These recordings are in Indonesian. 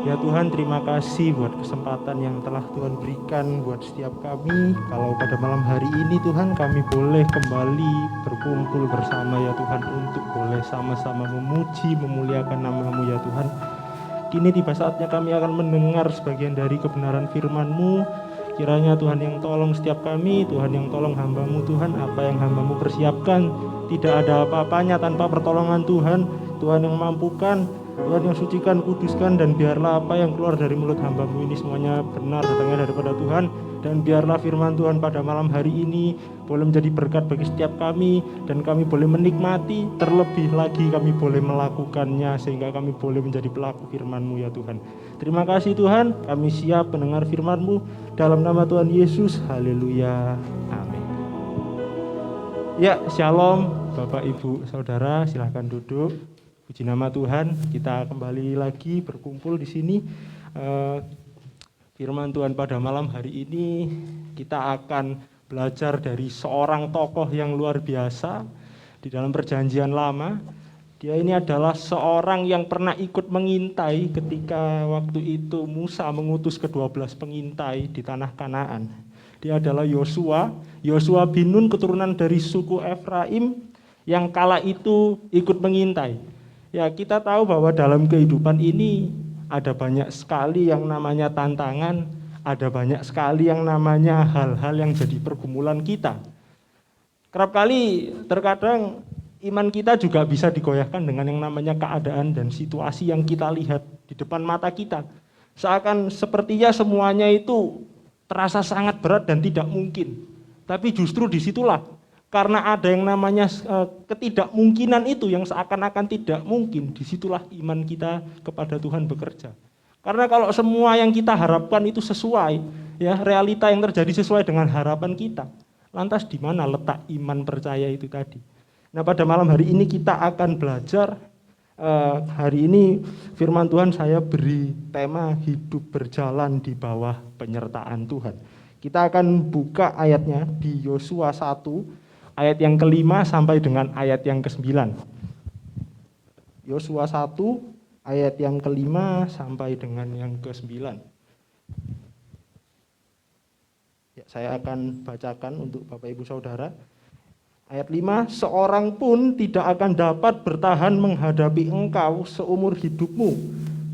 Ya Tuhan, terima kasih buat kesempatan yang telah Tuhan berikan buat setiap kami. Kalau pada malam hari ini Tuhan, kami boleh kembali berkumpul bersama ya Tuhan, untuk boleh sama-sama memuji, memuliakan nama-Mu ya Tuhan. Kini tiba saatnya kami akan mendengar sebagian dari kebenaran firman-Mu. Kiranya Tuhan yang tolong setiap kami, Tuhan yang tolong hamba-Mu Tuhan, apa yang hamba-Mu persiapkan, tidak ada apa-apanya tanpa pertolongan Tuhan. Tuhan yang mampukan, Tuhan yang sucikan, kuduskan, dan biarlah apa yang keluar dari mulut hamba-Mu ini semuanya benar datangnya daripada Tuhan. Dan biarlah firman Tuhan pada malam hari ini boleh menjadi berkat bagi setiap kami, dan kami boleh menikmati, terlebih lagi kami boleh melakukannya, sehingga kami boleh menjadi pelaku firman-Mu ya Tuhan. Terima kasih Tuhan, kami siap mendengar firman-Mu dalam nama Tuhan Yesus. Haleluya, amin. Ya, shalom Bapak Ibu Saudara, silahkan duduk. Puji nama Tuhan, kita kembali lagi berkumpul di sini. Firman Tuhan pada malam hari ini kita akan belajar dari seorang tokoh yang luar biasa di dalam Perjanjian Lama. Dia ini adalah seorang yang pernah ikut mengintai ketika waktu itu Musa mengutus ke-12 pengintai di tanah Kanaan. Dia adalah Yosua bin Nun, keturunan dari suku Efraim, yang kala itu ikut mengintai. Ya, kita tahu bahwa dalam kehidupan ini ada banyak sekali yang namanya tantangan, ada banyak sekali yang namanya hal-hal yang jadi pergumulan kita. Kerap kali terkadang iman kita juga bisa digoyahkan dengan yang namanya keadaan dan situasi yang kita lihat di depan mata kita. Seakan sepertinya semuanya itu terasa sangat berat dan tidak mungkin. Tapi justru disitulah, karena ada yang namanya ketidakmungkinan itu yang seakan-akan tidak mungkin, disitulah iman kita kepada Tuhan bekerja. Karena kalau semua yang kita harapkan itu sesuai, ya realita yang terjadi sesuai dengan harapan kita, lantas di mana letak iman percaya itu tadi? Nah, pada malam hari ini kita akan belajar. Hari ini firman Tuhan saya beri tema hidup berjalan di bawah penyertaan Tuhan. Kita akan buka ayatnya di Yosua 1, ayat yang ke-5 sampai dengan ayat yang ke-9. Yosua 1, ayat yang ke-5 sampai dengan yang ke-9. Ya, saya akan bacakan untuk Bapak Ibu Saudara. Ayat 5, seorang pun tidak akan dapat bertahan menghadapi engkau seumur hidupmu.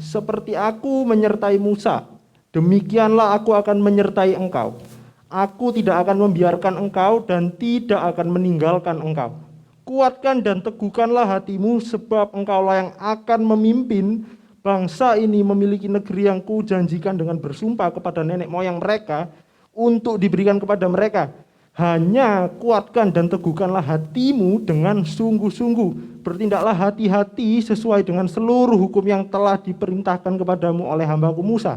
Seperti aku menyertai Musa, demikianlah aku akan menyertai engkau. Aku tidak akan membiarkan engkau dan tidak akan meninggalkan engkau. Kuatkan dan teguhkanlah hatimu, sebab engkaulah yang akan memimpin bangsa ini memiliki negeri yang kujanjikan dengan bersumpah kepada nenek moyang mereka untuk diberikan kepada mereka. Hanya kuatkan dan teguhkanlah hatimu dengan sungguh-sungguh. Bertindaklah hati-hati sesuai dengan seluruh hukum yang telah diperintahkan kepadamu oleh hambaku Musa.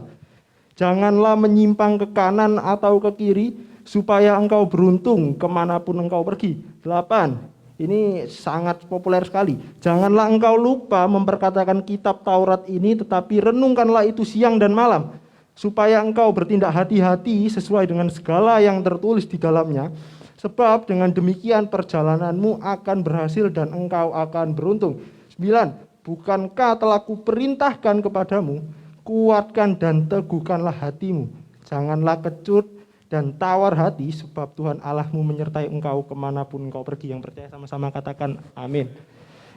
Janganlah menyimpang ke kanan atau ke kiri, supaya engkau beruntung kemanapun engkau pergi. 8. Ini sangat populer sekali. Janganlah engkau lupa memperkatakan kitab Taurat ini, tetapi renungkanlah itu siang dan malam, supaya engkau bertindak hati-hati sesuai dengan segala yang tertulis di dalamnya. Sebab dengan demikian perjalananmu akan berhasil dan engkau akan beruntung. 9. Bukankah telah kuperintahkan kepadamu, kuatkan dan teguhkanlah hatimu. Janganlah kecut dan tawar hati, sebab Tuhan Allahmu menyertai engkau kemanapun engkau pergi. Yang percaya sama-sama katakan amin.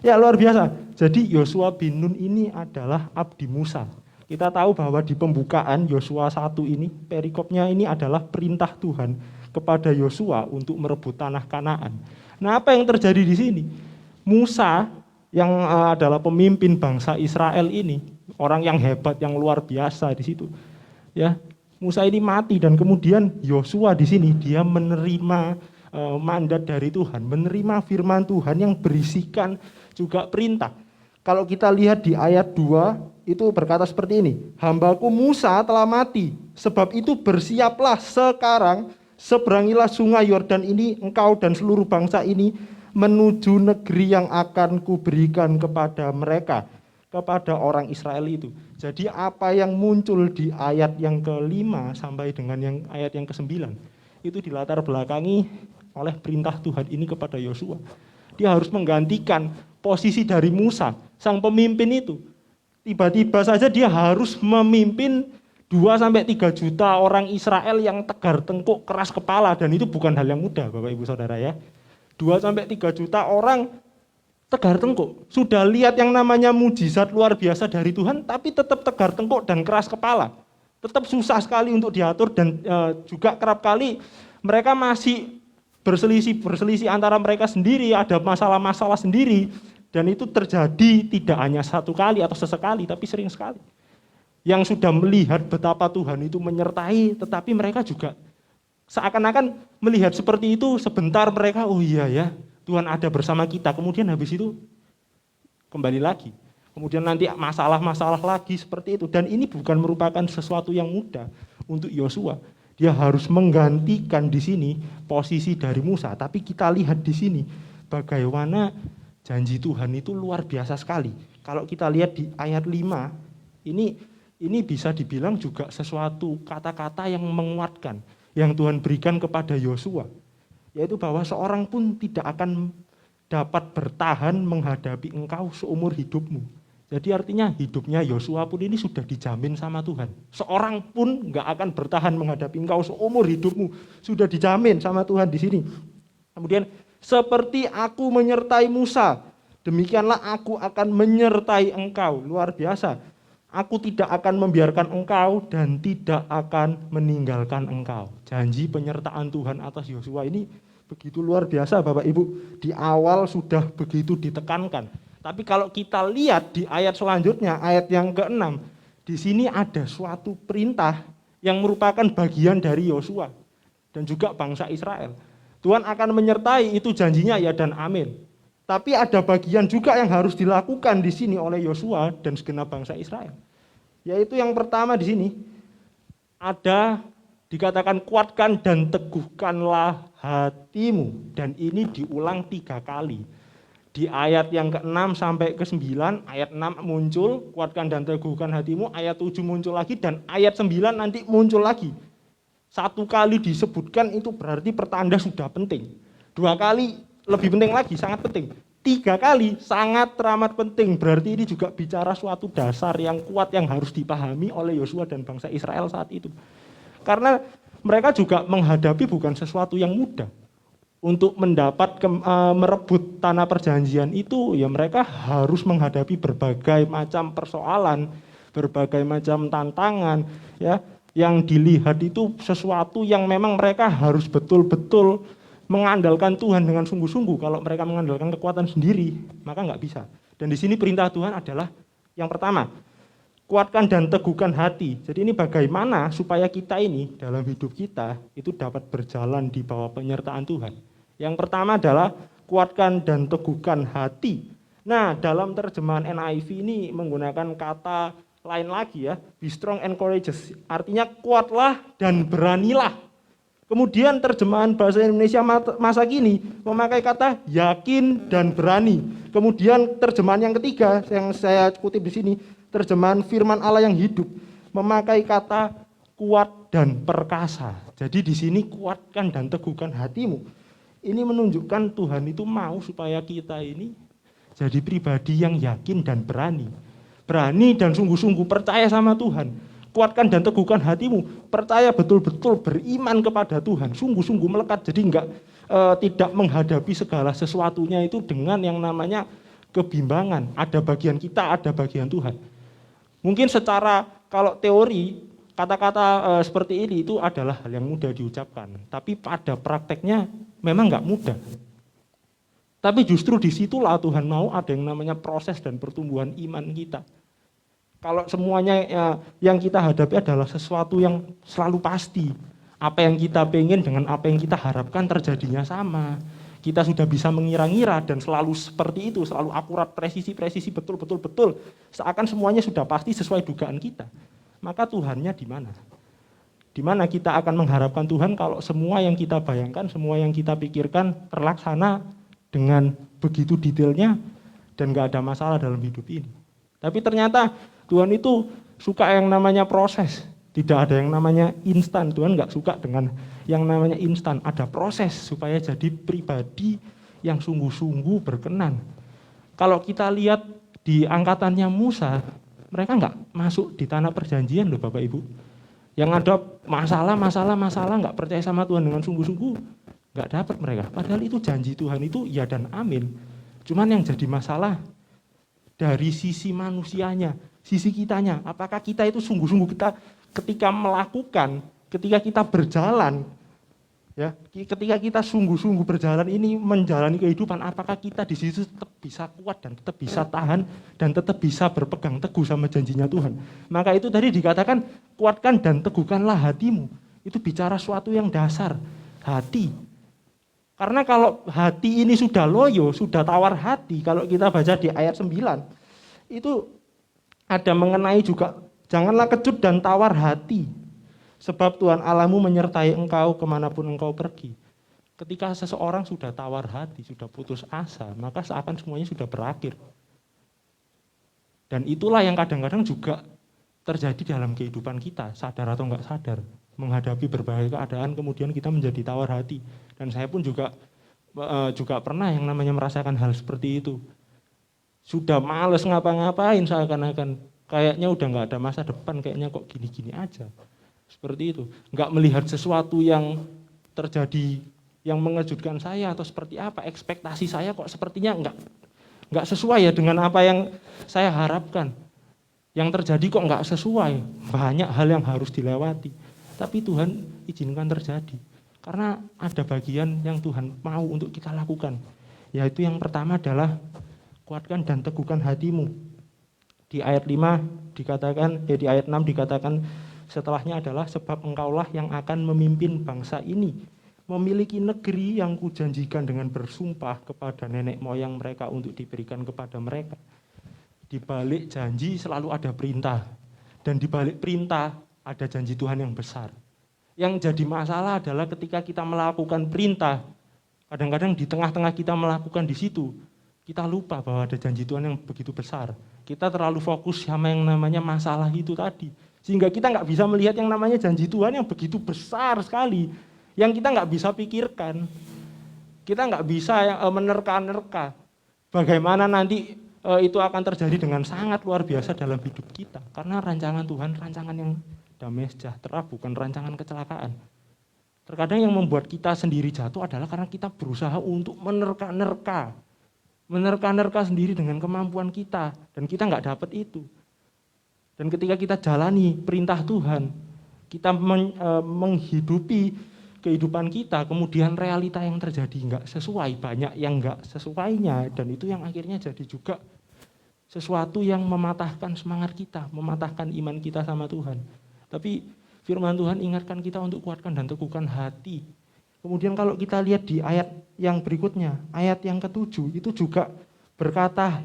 Ya, luar biasa. Jadi Yosua bin Nun ini adalah abdi Musa. Kita tahu bahwa di pembukaan Yosua 1 ini, perikopnya ini adalah perintah Tuhan kepada Yosua untuk merebut tanah Kanaan. Nah, apa yang terjadi di sini? Musa yang adalah pemimpin bangsa Israel ini, orang yang hebat, yang luar biasa di situ. Ya, Musa ini mati dan kemudian Yosua di sini dia menerima mandat dari Tuhan, menerima firman Tuhan yang berisikan juga perintah. Kalau kita lihat di ayat 2 itu berkata seperti ini, hambaku Musa telah mati, sebab itu bersiaplah sekarang, seberangilah sungai Yordan ini, engkau dan seluruh bangsa ini, menuju negeri yang akan kuberikan kepada mereka, kepada orang Israel itu. Jadi apa yang muncul di ayat yang ke-5 sampai dengan yang ayat yang ke-9, itu dilatar belakangi oleh perintah Tuhan ini kepada Yosua. Dia harus menggantikan posisi dari Musa, sang pemimpin itu. Tiba-tiba saja dia harus memimpin 2-3 juta orang Israel yang tegar tengkuk, keras kepala, dan itu bukan hal yang mudah Bapak Ibu Saudara ya. 2-3 juta orang tegar tengkuk. Sudah lihat yang namanya mujizat luar biasa dari Tuhan, tapi tetap tegar tengkuk dan keras kepala. Tetap susah sekali untuk diatur, dan juga kerap kali mereka masih berselisih antara mereka sendiri, ada masalah-masalah sendiri. Dan itu terjadi tidak hanya satu kali atau sesekali, tapi sering sekali. Yang sudah melihat betapa Tuhan itu menyertai, tetapi mereka juga seakan-akan melihat seperti itu, sebentar mereka, oh iya ya, Tuhan ada bersama kita. Kemudian habis itu kembali lagi. Kemudian nanti masalah-masalah lagi seperti itu. Dan ini bukan merupakan sesuatu yang mudah untuk Yosua. Dia harus menggantikan di sini posisi dari Musa. Tapi kita lihat di sini bagaimana janji Tuhan itu luar biasa sekali. Kalau kita lihat di ayat 5, ini bisa dibilang juga sesuatu kata-kata yang menguatkan yang Tuhan berikan kepada Yosua, yaitu bahwa seorang pun tidak akan dapat bertahan menghadapi engkau seumur hidupmu. Jadi artinya hidupnya Yosua pun ini sudah dijamin sama Tuhan. Seorang pun nggak akan bertahan menghadapi engkau seumur hidupmu, sudah dijamin sama Tuhan di sini. Kemudian seperti aku menyertai Musa, demikianlah aku akan menyertai engkau. Luar biasa. Aku tidak akan membiarkan engkau dan tidak akan meninggalkan engkau. Janji penyertaan Tuhan atas Yosua ini begitu luar biasa Bapak Ibu. Di awal sudah begitu ditekankan. Tapi kalau kita lihat di ayat selanjutnya, ayat yang ke-6, di sini ada suatu perintah yang merupakan bagian dari Yosua dan juga bangsa Israel. Tuhan akan menyertai, itu janjinya ya dan amin. Tapi ada bagian juga yang harus dilakukan di sini oleh Yosua dan segenap bangsa Israel. Yaitu yang pertama di sini ada dikatakan kuatkan dan teguhkanlah hatimu, dan ini diulang 3 kali. Di ayat yang ke-6 sampai ke-9, ayat 6 muncul kuatkan dan teguhkan hatimu, ayat 7 muncul lagi, dan ayat 9 nanti muncul lagi. 1 kali disebutkan itu berarti pertanda sudah penting. 2 kali lebih penting lagi, sangat penting. 3 kali sangat teramat penting, berarti ini juga bicara suatu dasar yang kuat yang harus dipahami oleh Yosua dan bangsa Israel saat itu. Karena mereka juga menghadapi bukan sesuatu yang mudah. Untuk merebut tanah perjanjian itu, ya mereka harus menghadapi berbagai macam persoalan, berbagai macam tantangan, ya. Yang dilihat itu sesuatu yang memang mereka harus betul-betul mengandalkan Tuhan dengan sungguh-sungguh. Kalau mereka mengandalkan kekuatan sendiri, maka nggak bisa. Dan di sini perintah Tuhan adalah yang pertama, kuatkan dan teguhkan hati. Jadi ini bagaimana supaya kita ini dalam hidup kita itu dapat berjalan di bawah penyertaan Tuhan. Yang pertama adalah kuatkan dan teguhkan hati. Nah, dalam terjemahan NIV ini menggunakan kata lain lagi ya, be strong and courageous, artinya kuatlah dan beranilah. Kemudian terjemahan bahasa Indonesia masa kini memakai kata yakin dan berani. Kemudian terjemahan yang ketiga yang saya kutip di sini, terjemahan firman Allah yang hidup, memakai kata kuat dan perkasa. Jadi di sini kuatkan dan teguhkan hatimu. Ini menunjukkan Tuhan itu mau supaya kita ini jadi pribadi yang yakin dan berani. Berani dan sungguh-sungguh percaya sama Tuhan. Kuatkan dan teguhkan hatimu. Percaya betul-betul beriman kepada Tuhan. Sungguh-sungguh melekat. Jadi tidak menghadapi segala sesuatunya itu dengan yang namanya kebimbangan. Ada bagian kita, ada bagian Tuhan. Mungkin secara kalau teori, kata-kata seperti ini itu adalah hal yang mudah diucapkan. Tapi pada prakteknya memang nggak mudah. Tapi justru disitulah Tuhan mau ada yang namanya proses dan pertumbuhan iman kita. Kalau semuanya yang kita hadapi adalah sesuatu yang selalu pasti. Apa yang kita pengen dengan apa yang kita harapkan terjadinya sama. Kita sudah bisa mengira-ngira dan selalu seperti itu, selalu akurat, presisi, betul. Seakan semuanya sudah pasti sesuai dugaan kita. Maka Tuhannya di mana? Di mana kita akan mengharapkan Tuhan kalau semua yang kita bayangkan, semua yang kita pikirkan terlaksana dengan begitu detailnya dan gak ada masalah dalam hidup ini. Tapi ternyata Tuhan itu suka yang namanya proses, tidak ada yang namanya instan. Tuhan gak suka dengan yang namanya instan, ada proses supaya jadi pribadi yang sungguh-sungguh berkenan. Kalau kita lihat di angkatannya Musa, mereka nggak masuk di tanah perjanjian loh Bapak Ibu. Yang ada masalah, nggak percaya sama Tuhan dengan sungguh-sungguh, nggak dapat mereka. Padahal itu janji Tuhan itu ya dan amin. Cuman yang jadi masalah dari sisi manusianya, sisi kitanya. Apakah kita itu sungguh-sungguh kita ketika melakukan, ketika kita berjalan, ya, ketika kita sungguh-sungguh berjalan ini menjalani kehidupan, apakah kita di situ tetap bisa kuat dan tetap bisa tahan dan tetap bisa berpegang teguh sama janjinya Tuhan. Maka itu tadi dikatakan kuatkan dan teguhkanlah hatimu. Itu bicara suatu yang dasar, hati. Karena kalau hati ini sudah loyo, sudah tawar hati, kalau kita baca di ayat 9, itu ada mengenai juga janganlah kecut dan tawar hati. Sebab Tuhan Allahmu menyertai engkau kemanapun engkau pergi. Ketika seseorang sudah tawar hati, sudah putus asa, maka seakan semuanya sudah berakhir. Dan itulah yang kadang-kadang juga terjadi dalam kehidupan kita, sadar atau enggak sadar. Menghadapi berbagai keadaan, kemudian kita menjadi tawar hati. Dan saya pun juga pernah yang namanya merasakan hal seperti itu. Sudah males ngapa-ngapain seakan-akan. Kayaknya udah enggak ada masa depan, kayaknya kok gini-gini aja. Seperti itu, nggak melihat sesuatu yang terjadi yang mengejutkan saya atau seperti apa, ekspektasi saya kok sepertinya nggak sesuai ya dengan apa yang saya harapkan. Yang terjadi kok nggak sesuai, banyak hal yang harus dilewati. Tapi Tuhan izinkan terjadi, karena ada bagian yang Tuhan mau untuk kita lakukan. Yaitu yang pertama adalah kuatkan dan teguhkan hatimu. Di ayat 5 dikatakan, di ayat 6 dikatakan, setelahnya adalah sebab engkaulah yang akan memimpin bangsa ini, memiliki negeri yang kujanjikan dengan bersumpah kepada nenek moyang mereka untuk diberikan kepada mereka. Di balik janji selalu ada perintah, dan di balik perintah ada janji Tuhan yang besar. Yang jadi masalah adalah ketika kita melakukan perintah, kadang-kadang di tengah-tengah kita melakukan di situ, kita lupa bahwa ada janji Tuhan yang begitu besar. Kita terlalu fokus sama yang namanya masalah itu tadi. Sehingga kita nggak bisa melihat yang namanya janji Tuhan yang begitu besar sekali, yang kita nggak bisa pikirkan. Kita nggak bisa menerka-nerka bagaimana nanti itu akan terjadi dengan sangat luar biasa dalam hidup kita. Karena rancangan Tuhan, rancangan yang damai sejahtera, bukan rancangan kecelakaan. Terkadang yang membuat kita sendiri jatuh adalah karena kita berusaha untuk menerka-nerka sendiri dengan kemampuan kita, dan kita nggak dapat itu. Dan ketika kita jalani perintah Tuhan, kita menghidupi kehidupan kita, kemudian realita yang terjadi nggak sesuai, banyak yang nggak sesuainya, dan itu yang akhirnya jadi juga sesuatu yang mematahkan semangat kita, mematahkan iman kita sama Tuhan. Tapi firman Tuhan ingatkan kita untuk kuatkan dan teguhkan hati. Kemudian kalau kita lihat di ayat yang berikutnya, ayat yang ke-7, itu juga berkata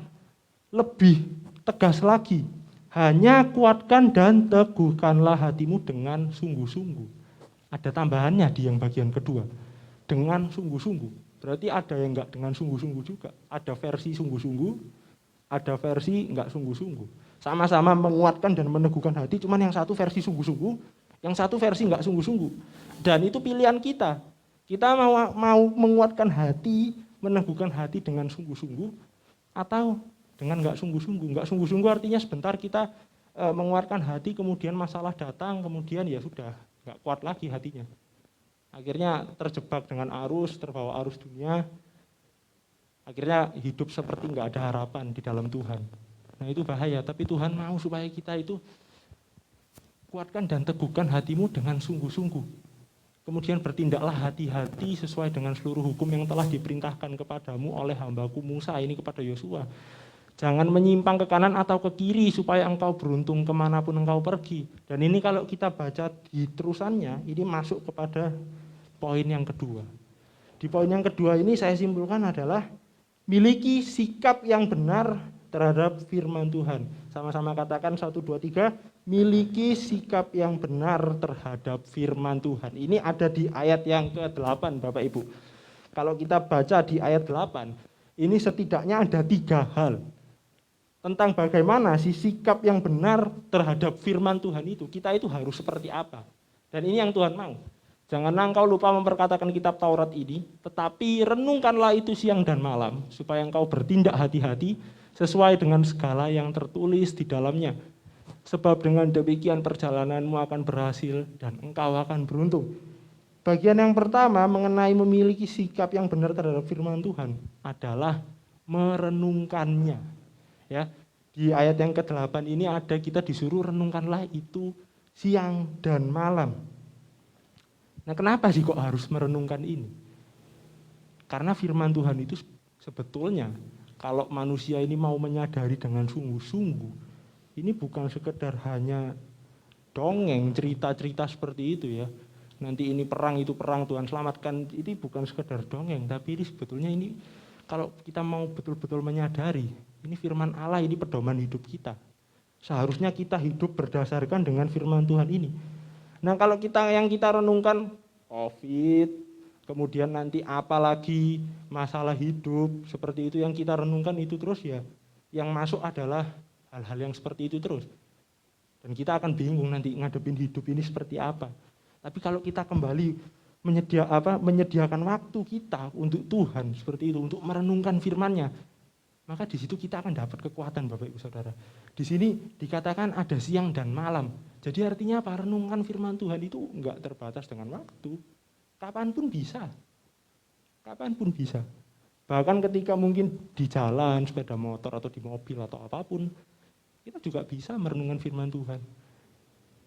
lebih tegas lagi. Hanya kuatkan dan teguhkanlah hatimu dengan sungguh-sungguh. Ada tambahannya di yang bagian kedua. Dengan sungguh-sungguh. Berarti ada yang enggak dengan sungguh-sungguh juga. Ada versi sungguh-sungguh, ada versi enggak sungguh-sungguh. Sama-sama menguatkan dan meneguhkan hati, cuman yang satu versi sungguh-sungguh, yang satu versi enggak sungguh-sungguh. Dan itu pilihan kita. Kita mau menguatkan hati, meneguhkan hati dengan sungguh-sungguh, atau dengan nggak sungguh-sungguh. Nggak sungguh-sungguh artinya sebentar kita mengeluarkan hati, kemudian masalah datang, kemudian ya sudah nggak kuat lagi hatinya. Akhirnya terjebak dengan arus, terbawa arus dunia, akhirnya hidup seperti nggak ada harapan di dalam Tuhan. Nah itu bahaya, tapi Tuhan mau supaya kita itu kuatkan dan teguhkan hatimu dengan sungguh-sungguh. Kemudian bertindaklah hati-hati sesuai dengan seluruh hukum yang telah diperintahkan kepadamu oleh hambaku Musa, ini kepada Yosua. Jangan menyimpang ke kanan atau ke kiri supaya engkau beruntung kemanapun engkau pergi. Dan ini kalau kita baca di terusannya, ini masuk kepada poin yang kedua. Di poin yang kedua ini saya simpulkan adalah miliki sikap yang benar terhadap firman Tuhan. Sama-sama katakan 1, 2, 3, miliki sikap yang benar terhadap firman Tuhan. Ini ada di ayat yang ke-8 Bapak Ibu. Kalau kita baca di ayat 8, ini setidaknya ada 3 hal. Tentang bagaimana si sikap yang benar terhadap firman Tuhan itu, kita itu harus seperti apa. Dan ini yang Tuhan mau. Janganlah engkau lupa memperkatakan kitab Taurat ini, tetapi renungkanlah itu siang dan malam, supaya engkau bertindak hati-hati sesuai dengan segala yang tertulis di dalamnya. Sebab dengan demikian perjalananmu akan berhasil dan engkau akan beruntung. Bagian yang pertama mengenai memiliki sikap yang benar terhadap firman Tuhan adalah merenungkannya. Ya, di ayat yang ke-8 ini ada kita disuruh renungkanlah itu siang dan malam. Nah, kenapa sih kok harus merenungkan ini? Karena firman Tuhan itu sebetulnya kalau manusia ini mau menyadari dengan sungguh-sungguh, ini bukan sekedar hanya dongeng, cerita-cerita seperti itu ya. Nanti ini perang, itu perang, Tuhan selamatkan, ini bukan sekedar dongeng, tapi ini sebetulnya ini kalau kita mau betul-betul menyadari, ini firman Allah, ini pedoman hidup kita. Seharusnya kita hidup berdasarkan dengan firman Tuhan ini. Nah, kalau yang kita renungkan COVID, kemudian nanti apalagi masalah hidup, seperti itu yang kita renungkan itu terus ya, yang masuk adalah hal-hal yang seperti itu terus. Dan kita akan bingung nanti ngadepin hidup ini seperti apa. Tapi kalau kita kembali menyediakan waktu kita untuk Tuhan seperti itu, untuk merenungkan firman-Nya, maka di situ kita akan dapat kekuatan Bapak Ibu Saudara. Di sini dikatakan ada siang dan malam. Jadi artinya apa? Renungkan firman Tuhan itu enggak terbatas dengan waktu. Kapanpun bisa. Kapanpun bisa. Bahkan ketika mungkin di jalan, sepeda motor atau di mobil atau apapun, kita juga bisa merenungkan firman Tuhan.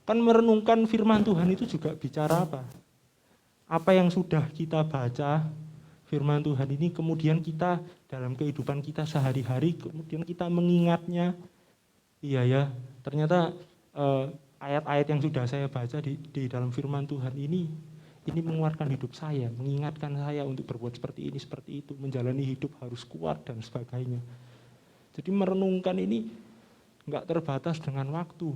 Kan merenungkan firman Tuhan itu juga bicara apa? Apa yang sudah kita baca, firman Tuhan ini kemudian kita dalam kehidupan kita sehari-hari, kemudian kita mengingatnya. Iya ya, ternyata ayat-ayat yang sudah saya baca di dalam firman Tuhan ini menguatkan hidup saya, mengingatkan saya untuk berbuat seperti itu, menjalani hidup harus kuat dan sebagainya. Jadi merenungkan ini enggak terbatas dengan waktu.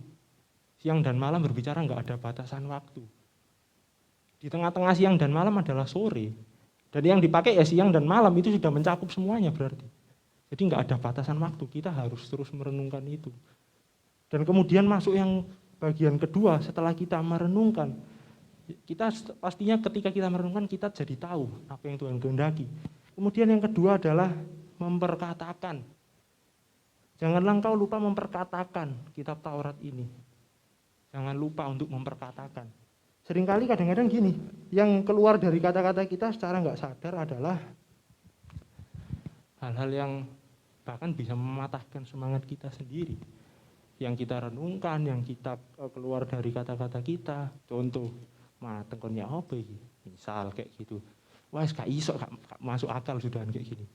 Siang dan malam berbicara enggak ada batasan waktu. Di tengah-tengah siang dan malam adalah sore. Dan yang dipakai ya siang dan malam itu sudah mencakup semuanya berarti. Jadi enggak ada batasan waktu, kita harus terus merenungkan itu. Dan kemudian masuk yang bagian kedua, setelah kita merenungkan, kita pastinya ketika kita merenungkan kita jadi tahu apa yang Tuhan kehendaki. Kemudian yang kedua adalah memperkatakan. Janganlah engkau lupa memperkatakan kitab Taurat ini. Jangan lupa untuk memperkatakan. Seringkali kadang-kadang gini, yang keluar dari kata-kata kita secara nggak sadar adalah hal-hal yang bahkan bisa mematahkan semangat kita sendiri. Yang kita renungkan, yang kita keluar dari kata-kata kita. Contoh, mateng kon ya apa iki? Misal kayak gitu. Wes gak iso, gak masuk akal sudah kayak gini.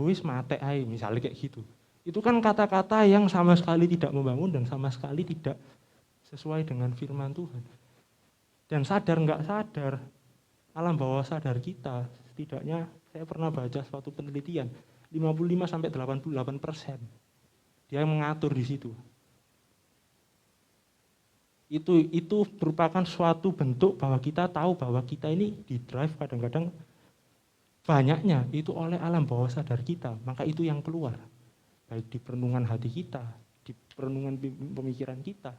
Wis mate ae, misalnya kayak gitu. Itu kan kata-kata yang sama sekali tidak membangun dan sama sekali tidak sesuai dengan firman Tuhan. Dan sadar nggak sadar, alam bawah sadar kita, setidaknya saya pernah baca suatu penelitian, 55-88% dia mengatur di situ. Itu merupakan suatu bentuk bahwa kita tahu bahwa kita ini di drive kadang-kadang banyaknya itu oleh alam bawah sadar kita, maka itu yang keluar. Baik di perenungan hati kita, di perenungan pemikiran kita,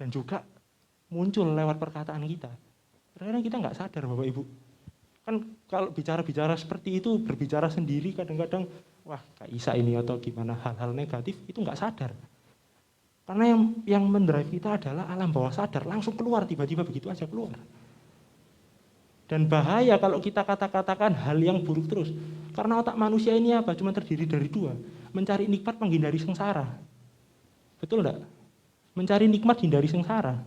dan juga muncul lewat perkataan kita. Kadang-kadang kita nggak sadar Bapak Ibu. Kan kalau bicara-bicara seperti itu, berbicara sendiri kadang-kadang, wah Kak Isa ini atau gimana, hal-hal negatif, itu nggak sadar. Karena yang mendrive kita adalah alam bawah sadar, langsung keluar, tiba-tiba begitu aja keluar. Dan bahaya kalau kita kata-katakan hal yang buruk terus. Karena otak manusia ini apa? Cuma terdiri dari dua. Mencari nikmat, menghindari sengsara. Betul enggak? Mencari nikmat, hindari sengsara.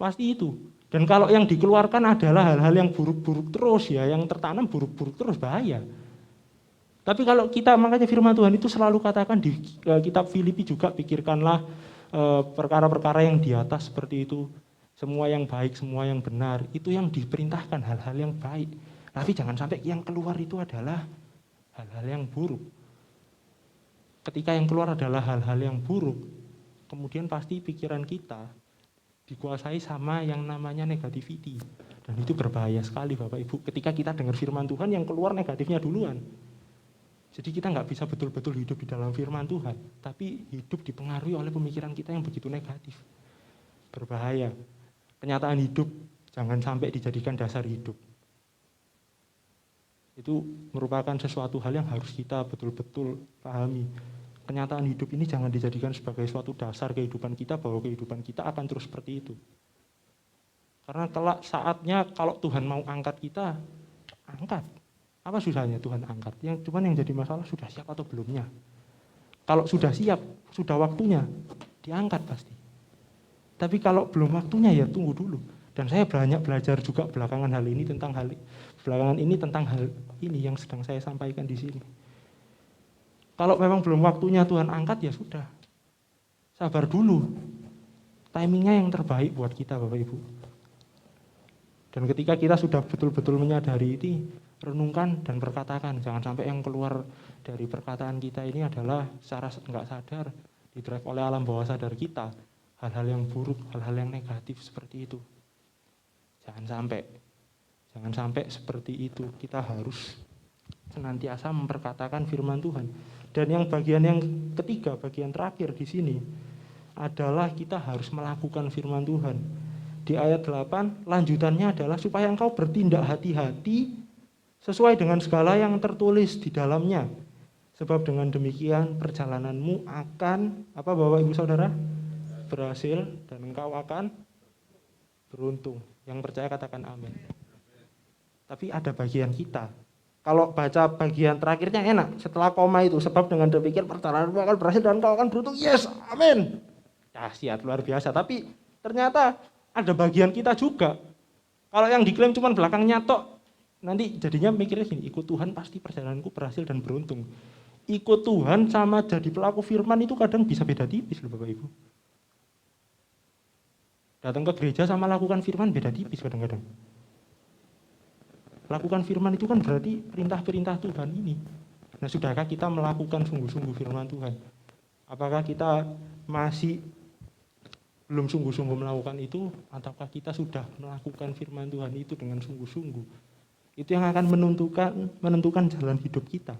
Pasti itu. Dan kalau yang dikeluarkan adalah hal-hal yang buruk-buruk terus ya, yang tertanam buruk-buruk terus, bahaya. Tapi kalau kita, makanya firman Tuhan itu selalu katakan di kitab Filipi juga, pikirkanlah perkara-perkara yang di atas seperti itu. Semua yang baik, semua yang benar, itu yang diperintahkan, hal-hal yang baik. Tapi jangan sampai yang keluar itu adalah hal-hal yang buruk. Ketika yang keluar adalah hal-hal yang buruk, kemudian pasti pikiran kita dikuasai sama yang namanya negativity. Dan itu berbahaya sekali Bapak Ibu. Ketika kita dengar firman Tuhan, yang keluar negatifnya duluan. Jadi kita nggak bisa betul-betul hidup di dalam firman Tuhan, tapi hidup dipengaruhi oleh pemikiran kita yang begitu negatif. Berbahaya. Kenyataan hidup jangan sampai dijadikan dasar hidup. Itu merupakan sesuatu hal yang harus kita betul-betul pahami. kenyataan hidup ini jangan dijadikan sebagai suatu dasar kehidupan kita, bahwa kehidupan kita akan terus seperti itu. Karena kelak saatnya kalau Tuhan mau angkat kita, angkat. Apa susahnya Tuhan angkat? Cuman yang jadi masalah sudah siap atau belumnya. Kalau sudah siap, sudah waktunya, diangkat pasti. Tapi kalau belum waktunya ya tunggu dulu. Dan saya banyak belajar juga belakangan ini tentang hal ini yang sedang saya sampaikan di sini. Kalau memang belum waktunya Tuhan angkat ya sudah. Sabar dulu. Timingnya yang terbaik buat kita Bapak Ibu. Dan ketika kita sudah betul-betul menyadari ini, renungkan dan perkatakan. Jangan sampai yang keluar dari perkataan kita ini adalah secara nggak sadar didrive oleh alam bawah sadar kita. Hal-hal yang buruk, hal-hal yang negatif seperti itu. Jangan sampai seperti itu. Kita harus senantiasa memperkatakan firman Tuhan. Dan yang bagian yang ketiga, bagian terakhir di sini adalah kita harus melakukan firman Tuhan. Di ayat 8, lanjutannya adalah supaya engkau bertindak hati-hati sesuai dengan segala yang tertulis di dalamnya. Sebab dengan demikian perjalananmu akan, apa Bapak Ibu Saudara? Berhasil dan engkau akan beruntung. Yang percaya katakan amin. Tapi ada bagian kita. Kalau baca bagian terakhirnya enak, setelah koma itu, sebab dengan demikian perjalananmu akan berhasil dan engkau akan beruntung. Yes, amin. Dahsyat, luar biasa. Tapi ternyata ada bagian kita juga. Kalau yang diklaim cuma belakangnya tok, nanti jadinya mikirnya gini, ikut Tuhan pasti perjalananku berhasil dan beruntung. Ikut Tuhan sama jadi pelaku firman itu kadang bisa beda tipis loh Bapak Ibu. Datang ke gereja sama lakukan firman beda tipis kadang-kadang. Lakukan firman itu kan berarti perintah-perintah Tuhan ini. Nah, sudahkah kita melakukan sungguh-sungguh firman Tuhan? Apakah kita masih belum sungguh-sungguh melakukan itu, ataukah kita sudah melakukan firman Tuhan itu dengan sungguh-sungguh? Itu yang akan menentukan jalan hidup kita.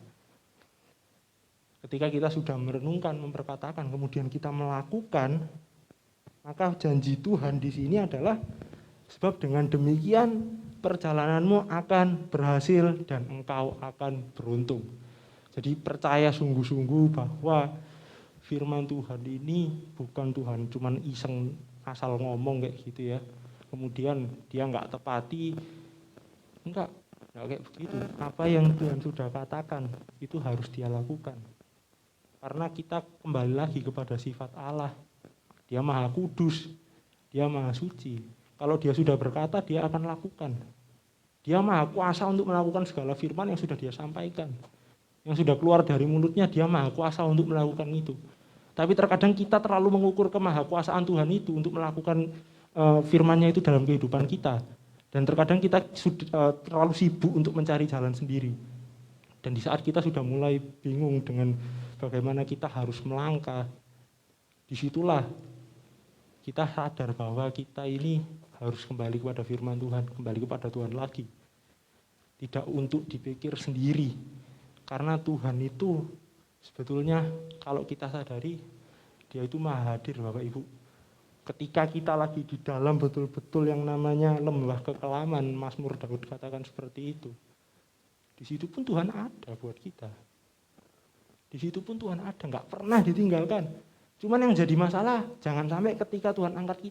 Ketika kita sudah merenungkan, memperkatakan, kemudian kita melakukan, maka janji Tuhan di sini adalah sebab dengan demikian perjalananmu akan berhasil dan engkau akan beruntung. Jadi percaya sungguh-sungguh bahwa firman Tuhan ini bukan Tuhan cuman iseng asal ngomong kayak gitu ya. Kemudian dia enggak tepati, enggak kayak begitu. Apa yang Tuhan sudah katakan itu harus dia lakukan. Karena kita kembali lagi kepada sifat Allah. Dia maha kudus, dia maha suci. Kalau dia sudah berkata, dia akan lakukan. Dia maha kuasa untuk melakukan segala firman yang sudah dia sampaikan. Yang sudah keluar dari mulutnya, dia maha kuasa untuk melakukan itu. Tapi terkadang kita terlalu mengukur kemahakuasaan Tuhan itu untuk melakukan firman-Nya itu dalam kehidupan kita. Dan terkadang kita terlalu sibuk untuk mencari jalan sendiri. Dan di saat kita sudah mulai bingung dengan bagaimana kita harus melangkah, disitulah kita sadar bahwa kita ini harus kembali kepada firman Tuhan, kembali kepada Tuhan lagi. Tidak untuk dipikir sendiri. Karena Tuhan itu sebetulnya kalau kita sadari, dia itu maha hadir Bapak Ibu. Ketika kita lagi di dalam betul-betul yang namanya lembah kekelaman, Mazmur Daud katakan seperti itu. Di situ pun Tuhan ada buat kita. Di situ pun Tuhan ada, nggak pernah ditinggalkan. Cuman yang jadi masalah, jangan sampai ketika Tuhan angkat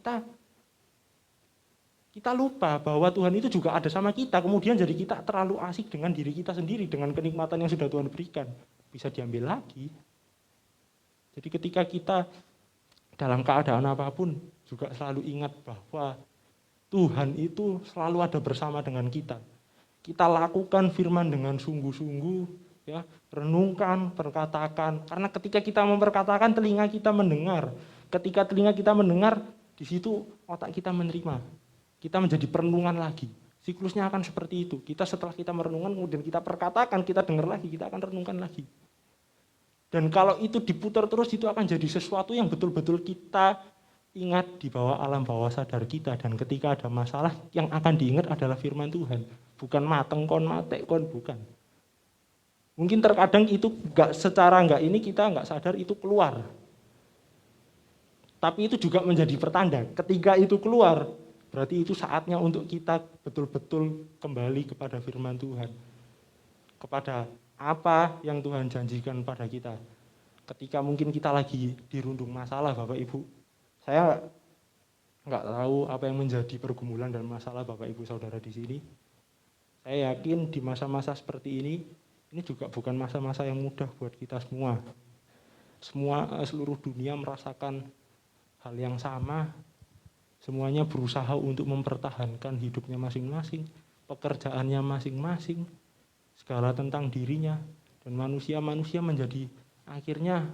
kita lupa bahwa Tuhan itu juga ada sama kita. Kemudian jadi kita terlalu asik dengan diri kita sendiri, dengan kenikmatan yang sudah Tuhan berikan. Bisa diambil lagi. Jadi ketika kita dalam keadaan apapun, juga selalu ingat bahwa Tuhan itu selalu ada bersama dengan kita. Kita lakukan firman dengan sungguh-sungguh, ya, renungkan, perkatakan. Karena ketika kita memperkatakan, telinga kita mendengar. Ketika telinga kita mendengar, di situ otak kita menerima. Kita menjadi perenungan lagi. Siklusnya akan seperti itu. Kita setelah kita merenungkan, kemudian kita perkatakan, kita dengar lagi, kita akan renungkan lagi. Dan kalau itu diputar terus, itu akan jadi sesuatu yang betul-betul kita ingat di bawah alam bawah sadar kita. Dan ketika ada masalah, yang akan diingat adalah firman Tuhan. Bukan mateng kon, matek kon, bukan. Mungkin terkadang itu secara ini kita nggak sadar itu keluar. Tapi itu juga menjadi pertanda. Ketika itu keluar, berarti itu saatnya untuk kita betul-betul kembali kepada firman Tuhan. Kepada apa yang Tuhan janjikan pada kita. Ketika mungkin kita lagi dirundung masalah Bapak Ibu, saya nggak tahu apa yang menjadi pergumulan dan masalah Bapak Ibu Saudara di sini. Saya yakin di masa-masa seperti ini juga bukan masa-masa yang mudah buat kita semua. Seluruh dunia merasakan hal yang sama. Semuanya berusaha untuk mempertahankan hidupnya masing-masing, pekerjaannya masing-masing, segala tentang dirinya. Dan manusia menjadi akhirnya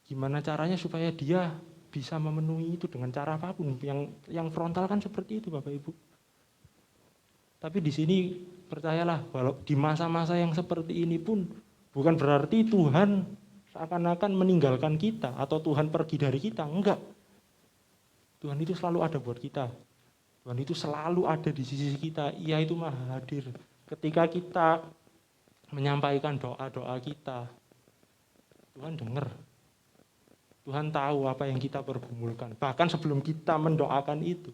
gimana caranya supaya dia bisa memenuhi itu dengan cara apapun. Yang frontal kan seperti itu Bapak Ibu. Tapi di sini percayalah, walau di masa-masa yang seperti ini pun bukan berarti Tuhan seakan-akan meninggalkan kita atau Tuhan pergi dari kita, enggak. Tuhan itu selalu ada buat kita. Tuhan itu selalu ada di sisi kita. Ia itu maha hadir. Ketika kita menyampaikan doa-doa kita, Tuhan dengar. Tuhan tahu apa yang kita pergumulkan. Bahkan sebelum kita mendoakan itu.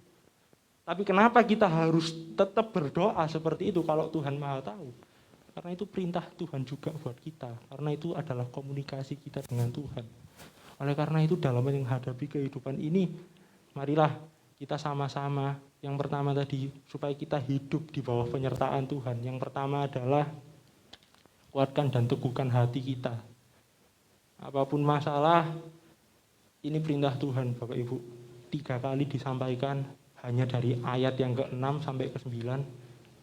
Tapi kenapa kita harus tetap berdoa seperti itu kalau Tuhan maha tahu? Karena itu perintah Tuhan juga buat kita. Karena itu adalah komunikasi kita dengan Tuhan. Oleh karena itu dalam menghadapi kehidupan ini, marilah kita sama-sama, yang pertama tadi, supaya kita hidup di bawah penyertaan Tuhan. Yang pertama adalah kuatkan dan teguhkan hati kita. Apapun masalah, ini perintah Tuhan Bapak Ibu. 3 kali disampaikan, hanya dari ayat yang ke-6 sampai ke-9,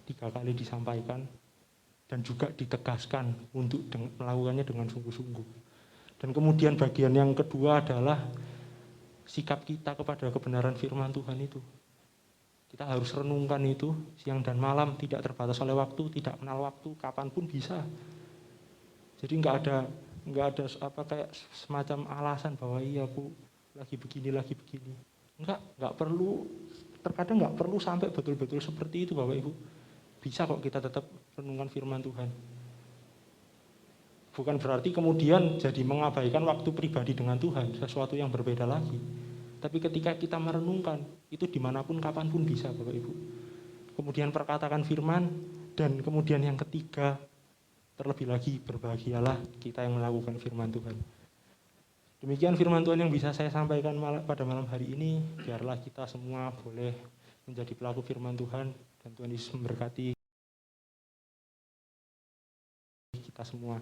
3 kali disampaikan, dan juga ditegaskan untuk melakukannya dengan sungguh-sungguh. Dan kemudian bagian yang kedua adalah sikap kita kepada kebenaran firman Tuhan itu. Kita harus renungkan itu siang dan malam, tidak terbatas oleh waktu, tidak kenal waktu, kapanpun bisa. Jadi nggak ada kayak semacam alasan bahwa iya aku lagi begini. Nggak perlu, terkadang nggak perlu sampai betul-betul seperti itu Bapak Ibu. Bisa kok kita tetap renungkan firman Tuhan. Bukan berarti kemudian jadi mengabaikan waktu pribadi dengan Tuhan, sesuatu yang berbeda lagi. Tapi ketika kita merenungkan, itu dimanapun, kapanpun bisa Bapak Ibu. Kemudian perkatakan firman, dan kemudian yang ketiga, terlebih lagi berbahagialah kita yang melakukan firman Tuhan. Demikian firman Tuhan yang bisa saya sampaikan pada malam hari ini. Biarlah kita semua boleh menjadi pelaku firman Tuhan, dan Tuhan Yesus memberkati kita semua.